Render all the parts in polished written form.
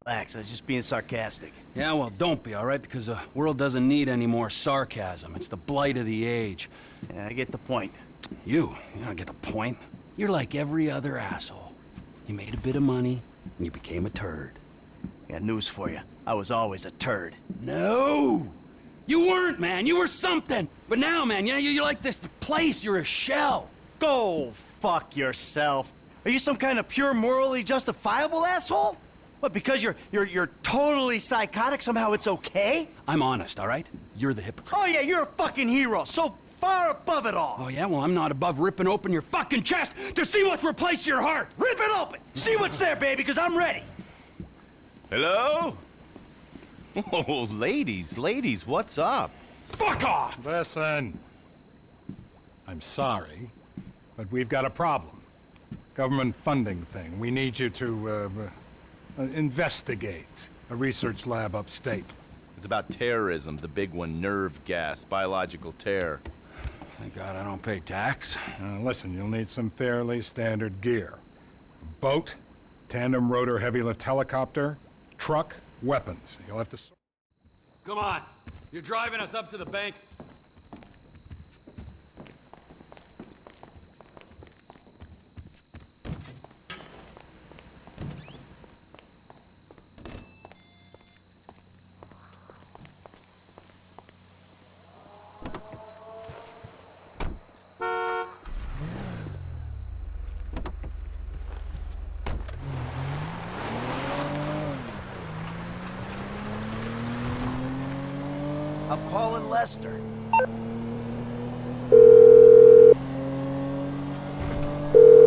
Relax, I was just being sarcastic. Yeah, well, don't be, all right? Because the world doesn't need any more sarcasm. It's the blight of the age. Yeah, I get the point. You don't get the point. You're like every other asshole. You made a bit of money, and you became a turd. Got news for you. I was always a turd. No! You weren't, man. You were something. But now, man, you're like this place. You're a shell. Go fuck yourself. Are you some kind of pure morally justifiable asshole? What, because you're totally psychotic, somehow it's okay? I'm honest, all right? You're the hypocrite. Oh yeah, you're a fucking hero, so far above it all. Oh yeah? Well, I'm not above ripping open your fucking chest to see what's replaced your heart. Rip it open! See what's there, baby, because I'm ready. Hello? Oh, ladies, what's up? Fuck off! Listen. I'm sorry, but we've got a problem. Government funding thing. We need you to, investigate a research lab upstate. It's about terrorism, the big one, nerve gas, biological terror. Thank God I don't pay tax. Listen, you'll need some fairly standard gear. A boat, tandem rotor heavy lift helicopter, truck, weapons. You'll have to... Come on. You're driving us up to the bank. I'm calling Lester.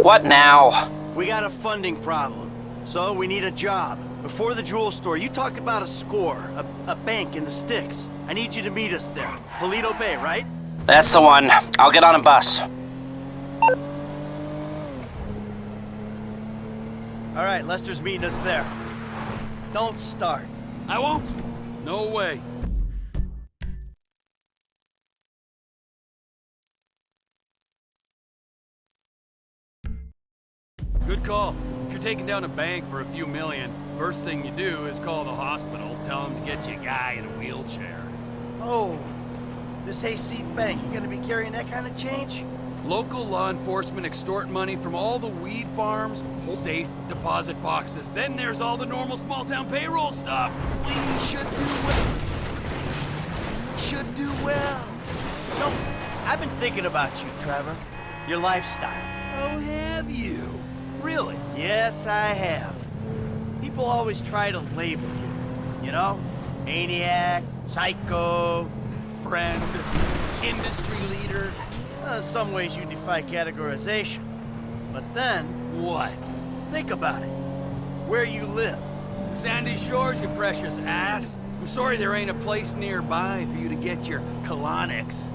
What now? We got a funding problem, so we need a job. Before the jewel store, you talked about a score, a bank in the sticks. I need you to meet us there. Polito Bay, right? That's the one. I'll get on a bus. All right, Lester's meeting us there. Don't start. I won't. No way. Good call. If you're taking down a bank for a few million, first thing you do is call the hospital, tell them to get you a guy in a wheelchair. Oh, this hayseed bank, you gonna be carrying that kind of change? Local law enforcement extort money from all the weed farms, safe deposit boxes. Then there's all the normal small-town payroll stuff. We should do well. Should do well. You know, I've been thinking about you, Trevor. Your lifestyle. Oh, have you? Really? Yes, I have. People always try to label you. You know? Maniac, psycho, Friend, industry leader. Some ways you defy categorization. But then, What? think about it. Where you live. Sandy Shores, you precious ass. I'm sorry there ain't a place nearby for you to get your colonics.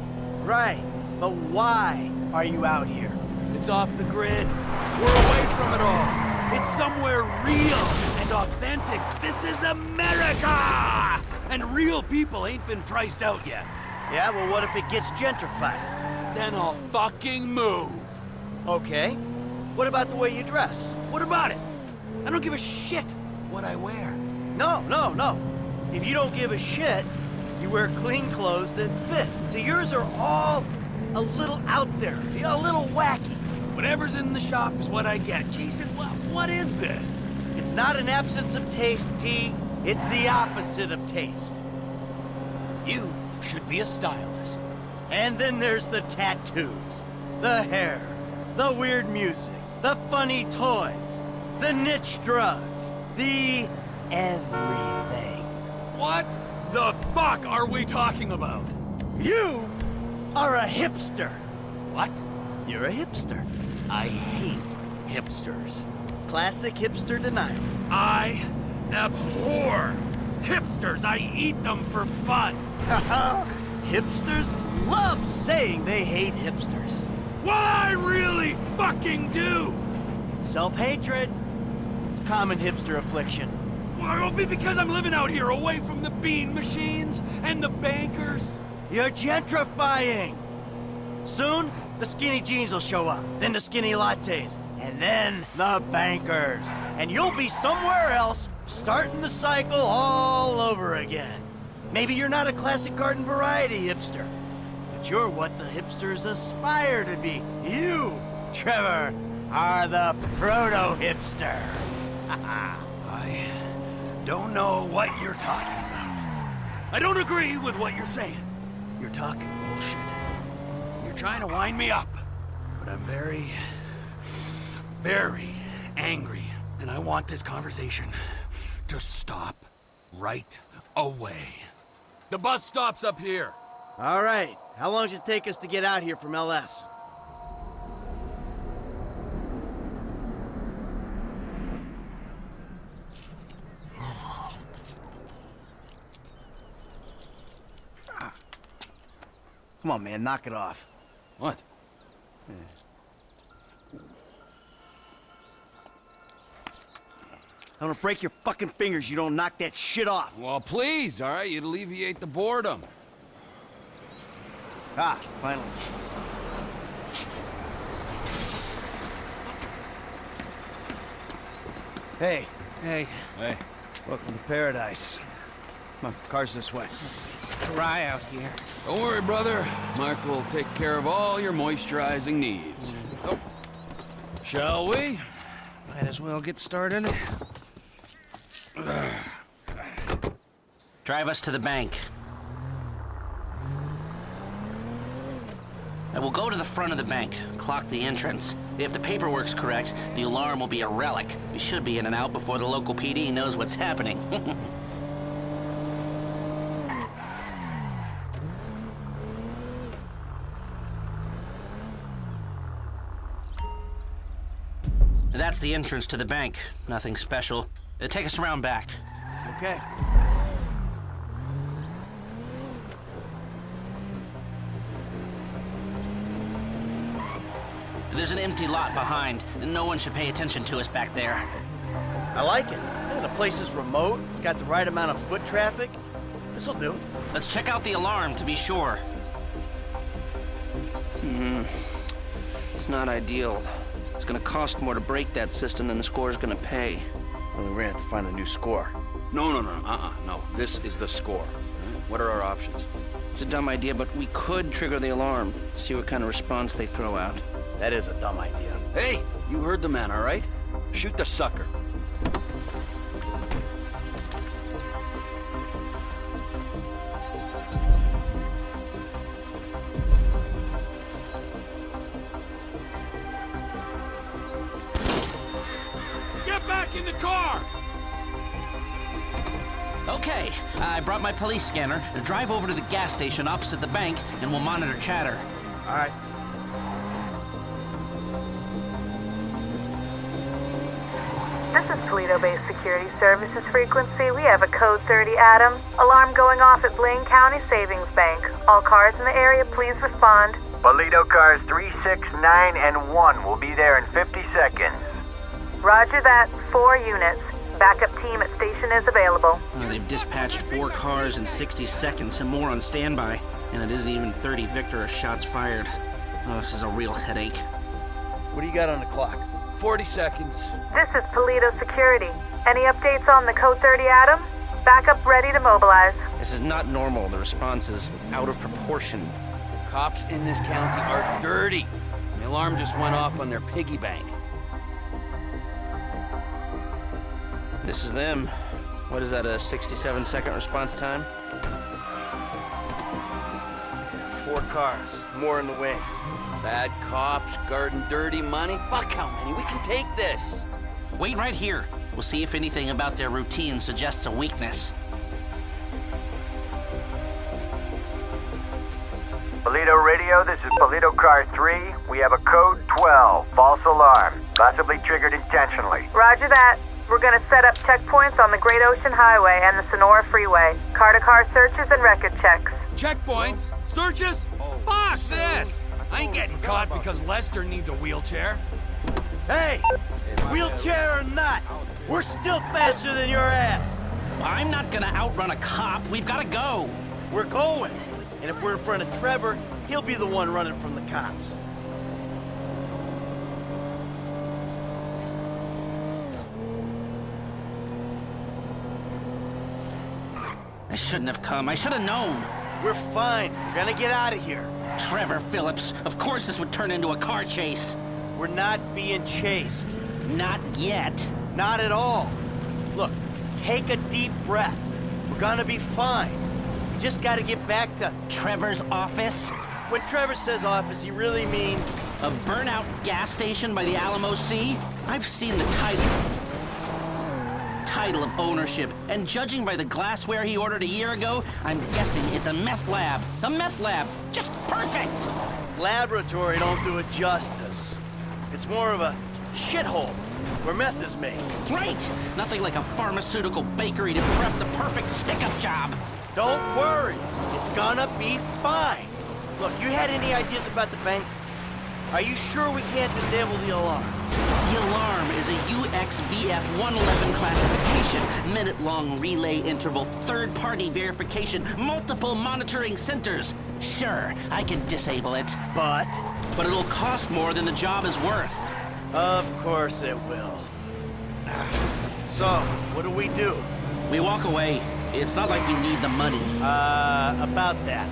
Right. But why are you out here? It's off the grid. We're away from it all. It's somewhere real and authentic. This is America! And real people ain't been priced out yet. Yeah, well, what if it gets gentrified? Then I'll fucking move. Okay. What about the way you dress? What about it? I don't give a shit what I wear. No. If you don't give a shit, you wear clean clothes that fit. So yours are all a little out there, you know, a little wacky. Whatever's in the shop is what I get. Jason, what is this? It's not an absence of taste, T. It's the opposite of taste. You should be a stylist. And then there's the tattoos, the hair, the weird music, the funny toys, the niche drugs, the everything. What the fuck are we talking about? You are a hipster. What? You're a hipster. I hate hipsters. Classic hipster denial. I abhor hipsters. I eat them for fun. Hipsters love saying they hate hipsters. What I really fucking do. Self-hatred. Common hipster affliction. Well, it'll be because I'm living out here away from the bean machines and the bankers. You're gentrifying. Soon, the skinny jeans will show up, then the skinny lattes, and then the bankers. and you'll be somewhere else, starting the cycle all over again. Maybe you're not a classic garden variety hipster, but you're what the hipsters aspire to be. You, Trevor, are the proto-hipster. I don't know what you're talking about. I don't agree with what you're saying. You're talking bullshit. You're trying to wind me up. But I'm very, very angry. And I want this conversation to stop right away. The bus stops up here. All right, how long does it take us to get out here from LS? Come on, man, knock it off. What? I'm gonna break your fucking fingers. You don't knock that shit off. Well, please, all right? You'd alleviate the boredom. Ah, finally. Hey. Hey. Hey. Welcome to paradise. Come on, car's this way. Dry out here. Don't worry, brother. Martha will take care of all your moisturizing needs. Oh. Shall we? Might as well get started. Drive us to the bank. I will go to the front of the bank, clock the entrance. If the paperwork's correct, the alarm will be a relic. We should be in and out before the local PD knows what's happening. That's the entrance to the bank. Nothing special. Take us around back. Okay. There's an empty lot behind, and no one should pay attention to us back there. I like it. Yeah, the place is remote. It's got the right amount of foot traffic. This'll do. Let's check out the alarm to be sure. It's not ideal. It's gonna cost more to break that system than the score's gonna pay. Well, we're gonna have to find a new score. No. No. This is the score. What are our options? It's a dumb idea, but we could trigger the alarm, see what kind of response they throw out. That is a dumb idea. Hey, you heard the man, all right? Shoot the sucker. Get back in the car! Okay, I brought my police scanner. Drive over to the gas station opposite the bank, and we'll monitor chatter. All right. This is Toledo-based Security Services frequency. We have a code 30 Adam. Alarm going off at Blaine County Savings Bank. All cars in the area, please respond. Toledo cars 3, 6, 9, and 1 will be there in 50 seconds. Roger that. 4 units. Backup team at station is available. They've dispatched 4 cars in 60 seconds and more on standby. And it isn't even 30 Victor shots fired. Oh, this is a real headache. What do you got on the clock? 40 seconds. This is Toledo Security. Any updates on the code 30 Adam? Backup ready to mobilize. This is not normal. The response is out of proportion. Cops in this county are dirty. The alarm just went off on their piggy bank. This is them. What is that, a 67-second response time? 4 cars. More in the wings. Bad cops, guarding dirty money. Fuck how many? We can take this. Wait right here. We'll see if anything about their routine suggests a weakness. Toledo Radio, this is Toledo car 3. We have a code 12, false alarm, possibly triggered intentionally. Roger that. We're gonna set up checkpoints on the Great Ocean Highway and the Sonora Freeway. Car-to-car searches and record checks. Checkpoints? Searches? Fuck this! I ain't getting caught because Lester needs a wheelchair. Hey! Wheelchair or not, we're still faster than your ass. I'm not gonna outrun a cop. We've gotta go. We're going. And if we're in front of Trevor, he'll be the one running from the cops. I shouldn't have come. I should have known. We're fine. We're gonna get out of here. Trevor Phillips. Of course this would turn into a car chase. We're not being chased. Not yet. Not at all. Look, take a deep breath. We're gonna be fine. We just gotta get back to... Trevor's office? When Trevor says office, he really means... A burnout gas station by the Alamo Sea? I've seen the title of ownership, and judging by the glassware he ordered a year ago, I'm guessing it's a meth lab. A meth lab. Just perfect! Laboratory don't do it justice. It's more of a shithole where meth is made. Right! Nothing like a pharmaceutical bakery to prep the perfect stick-up job. Don't worry. It's gonna be fine. Look, you had any ideas about the bank? Are you sure we can't disable the alarm? The alarm is a UXVF 111 classification, minute-long relay interval, third-party verification, multiple monitoring centers. Sure, I can disable it. But It'll cost more than the job is worth. of course it will. So, what do? We walk away. It's not like we need the money. About that.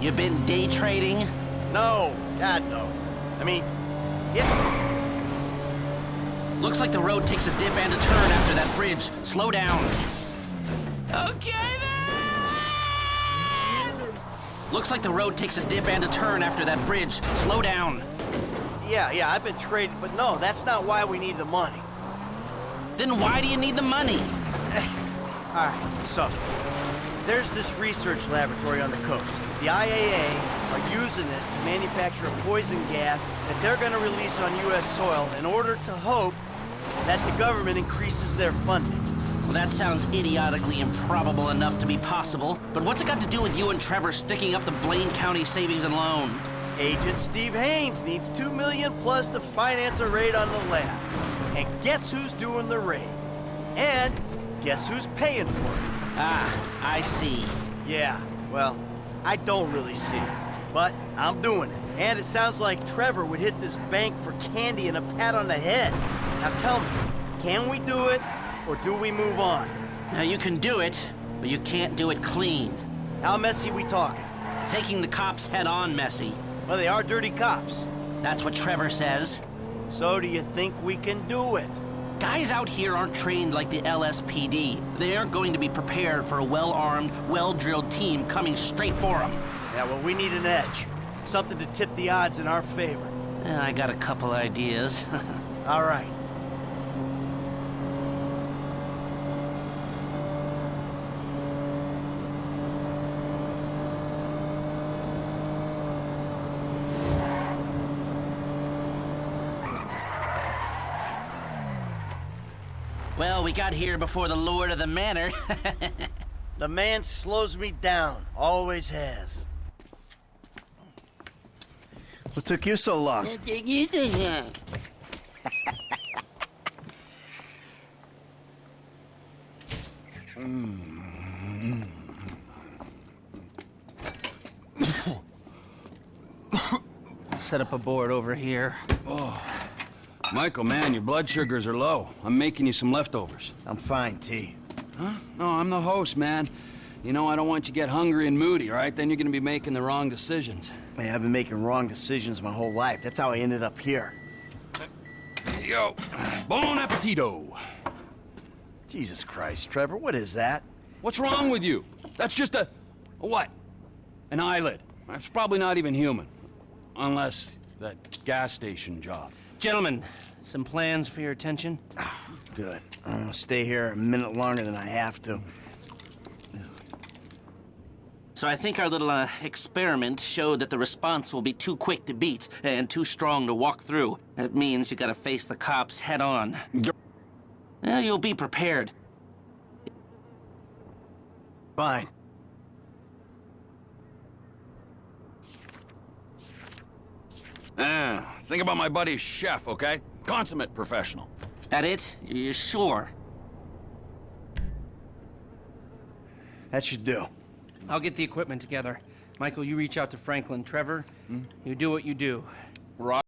You've been day trading? No, God, no. I mean, yeah. Looks like the road takes a dip and a turn after that bridge. Slow down. Okay, then! Looks like the road takes a dip and a turn after that bridge. Slow down. Yeah, I've been trading, but no, that's not why we need the money. Then why do you need the money? All right, so, there's this research laboratory on the coast. The IAA are using it to manufacture a poison gas that they're gonna release on U.S. soil in order to hope that the government increases their funding. Well, that sounds idiotically improbable enough to be possible, but what's it got to do with you and Trevor sticking up the Blaine County Savings and Loan? Agent Steve Haynes needs $2 million plus to finance a raid on the lab. And guess who's doing the raid? And guess who's paying for it? Ah, I see. Yeah, well, I don't really see it, but I'm doing it. And it sounds like Trevor would hit this bank for candy and a pat on the head. Now tell me, can we do it, or do we move on? Now, you can do it, but you can't do it clean. How messy we talking? Taking the cops head-on messy. Well, they are dirty cops. That's what Trevor says. So do you think we can do it? Guys out here aren't trained like the LSPD. They aren't going to be prepared for a well-armed, well-drilled team coming straight for them. Yeah, well, we need an edge. Something to tip the odds in our favor. I got a couple ideas. All right. Well, we got here before the Lord of the Manor. The man slows me down. Always has. What took you so long? Set up a board over here. Michael, man, your blood sugars are low. I'm making you some leftovers. I'm fine, T. Huh? No, I'm the host, man. You know, I don't want you to get hungry and moody, right? Then you're gonna be making the wrong decisions. Man, I've been making wrong decisions my whole life. That's how I ended up here. Yo, bon appetito. Jesus Christ, Trevor, what is that? What's wrong with you? That's just a what? An eyelid. That's probably not even human. Unless that gas station job. Gentlemen, some plans for your attention? Good. I'm gonna stay here a minute longer than I have to. So I think our little experiment showed that the response will be too quick to beat and too strong to walk through. That means you gotta face the cops head on. You'll be prepared. Fine. Think about my buddy Chef, okay? Consummate professional. That it? You're sure? That should do. I'll get the equipment together. Michael, you reach out to Franklin. Trevor, you do what you do.